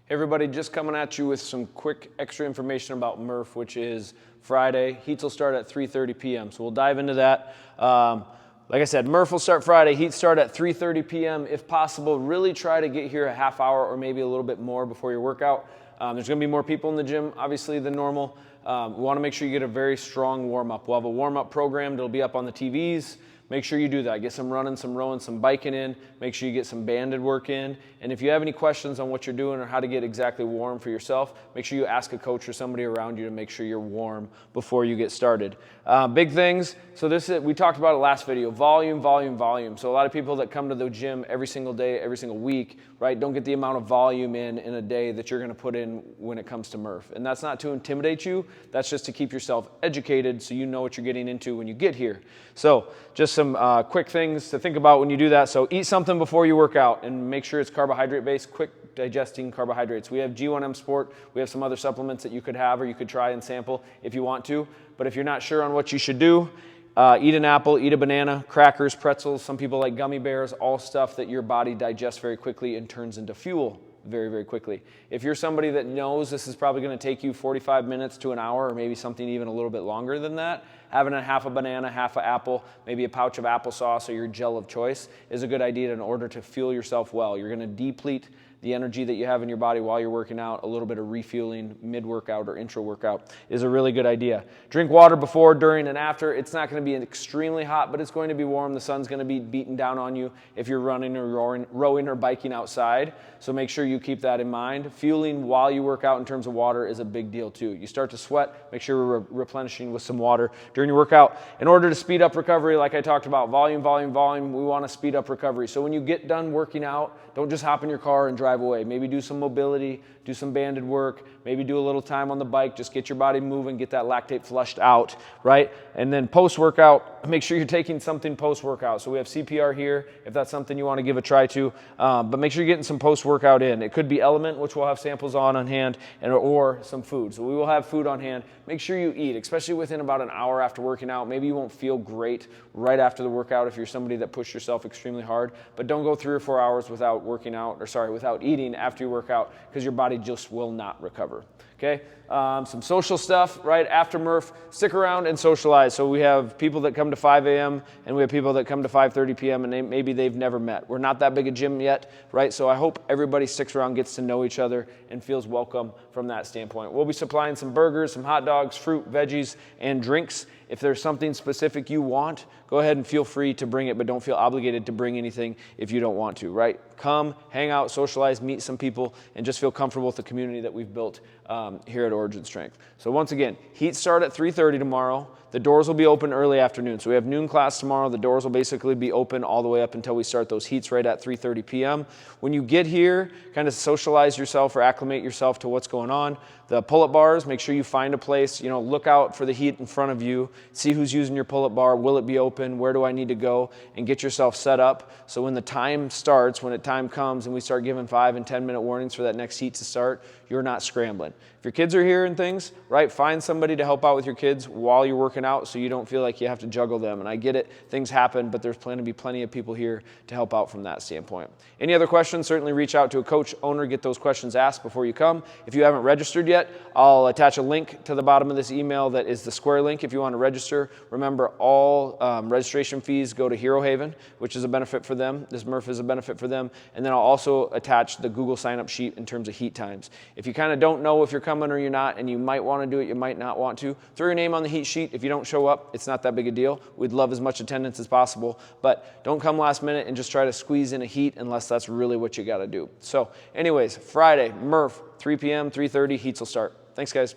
Hey everybody, just coming at you with some quick extra information about Murph, which is Friday. Heats will start at 3:30 p.m. So we'll dive into that. Like I said, Murph will start Friday. Heats start at 3:30 p.m. If possible, really try to get here a half hour or maybe a little bit more before your workout. There's going to be more people in the gym, obviously, than normal. We want to make sure you get a very strong warm-up. We'll have a warm-up program that'll be up on the TVs. Make sure you do that. Get some running, some rowing, some biking in. Make sure you get some banded work in. And if you have any questions on what you're doing or how to get exactly warm for yourself, make sure you ask a coach or somebody around you to make sure you're warm before you get started. Big things. So we talked about it last video, volume, volume, volume. So a lot of people that come to the gym every single day, every single week, right, don't get the amount of volume in a day that you're going to put in when it comes to Murph. And that's not to intimidate you. That's just to keep yourself educated so you know what you're getting into when you get here. So just some quick things to think about when you do that. So eat something before you work out and make sure it's carbohydrate based, quick digesting carbohydrates. We have G1M Sport. We have some other supplements that you could have or you could try and sample if you want to. But if you're not sure on what you should do, eat an apple, eat a banana, crackers, pretzels. Some people like gummy bears, all stuff that your body digests very quickly and turns into fuel very, very quickly. If you're somebody that knows this is probably going to take you 45 minutes to an hour or maybe something even a little bit longer than that, having a half a banana, half an apple, maybe a pouch of applesauce or your gel of choice is a good idea in order to fuel yourself well. You're going to deplete the energy that you have in your body while you're working out. A little bit of refueling mid-workout or intra-workout is a really good idea. Drink water before, during, and after. It's not going to be extremely hot, but it's going to be warm. The sun's going to be beating down on you if you're running or rowing or biking outside. So make sure you keep that in mind. Fueling while you work out in terms of water is a big deal too. You start to sweat, make sure you're replenishing with some water during your workout. In order to speed up recovery, like I talked about, volume, volume, volume, we want to speed up recovery. So when you get done working out, don't just hop in your car and drive away. Maybe do some mobility, do some banded work, maybe do a little time on the bike, just get your body moving, get that lactate flushed out, right? And then post-workout, make sure you're taking something post-workout. So we have CPR here, if that's something you want to give a try to, but make sure you're getting some post-workout in. It could be Element, which we'll have samples on hand, or some food. So we will have food on hand. Make sure you eat, especially within about an hour after working out. Maybe you won't feel great right after the workout if you're somebody that pushed yourself extremely hard, but don't go 3 or 4 hours without without eating after you work out because your body just will not recover. Okay, some social stuff, right? After Murph, stick around and socialize. So we have people that come to 5 a.m. and we have people that come to 5:30 p.m. and maybe they've never met. We're not that big a gym yet, right? So I hope everybody sticks around, gets to know each other, and feels welcome from that standpoint. We'll be supplying some burgers, some hot dogs, fruit, veggies, and drinks. If there's something specific you want, go ahead and feel free to bring it, but don't feel obligated to bring anything if you don't want to, right? Come, hang out, socialize, meet some people, and just feel comfortable with the community that we've built here at Origin Strength. So once again, heats start at 3:30 tomorrow. The doors will be open early afternoon. So we have noon class tomorrow. The doors will basically be open all the way up until we start those heats right at 3:30 p.m. When you get here, kind of socialize yourself or acclimate yourself to what's going on. The pull-up bars, make sure you find a place, look out for the heat in front of you, see who's using your pull-up bar, will it be open, where do I need to go, and get yourself set up. So when the time starts, when time comes and we start giving 5 and 10 minute warnings for that next heat to start, you're not scrambling. If your kids are here and things, right, find somebody to help out with your kids while you're working out so you don't feel like you have to juggle them. And I get it, things happen, but there's going to be plenty of people here to help out from that standpoint. Any other questions, certainly reach out to a coach, owner, get those questions asked before you come. If you haven't registered yet, I'll attach a link to the bottom of this email that is the Square link if you want to register. Remember, all registration fees go to Hero Haven, which is a benefit for them. This Murph is a benefit for them. And then I'll also attach the Google sign-up sheet in terms of heat times. If you kind of don't know if you're coming or you're not, and you might want to do it, you might not want to, throw your name on the heat sheet. If you don't show up, it's not that big a deal. We'd love as much attendance as possible, but don't come last minute and just try to squeeze in a heat unless that's really what you got to do. So anyways, Friday, Murph, 3 p.m., 3:30, heats will start. Thanks, guys.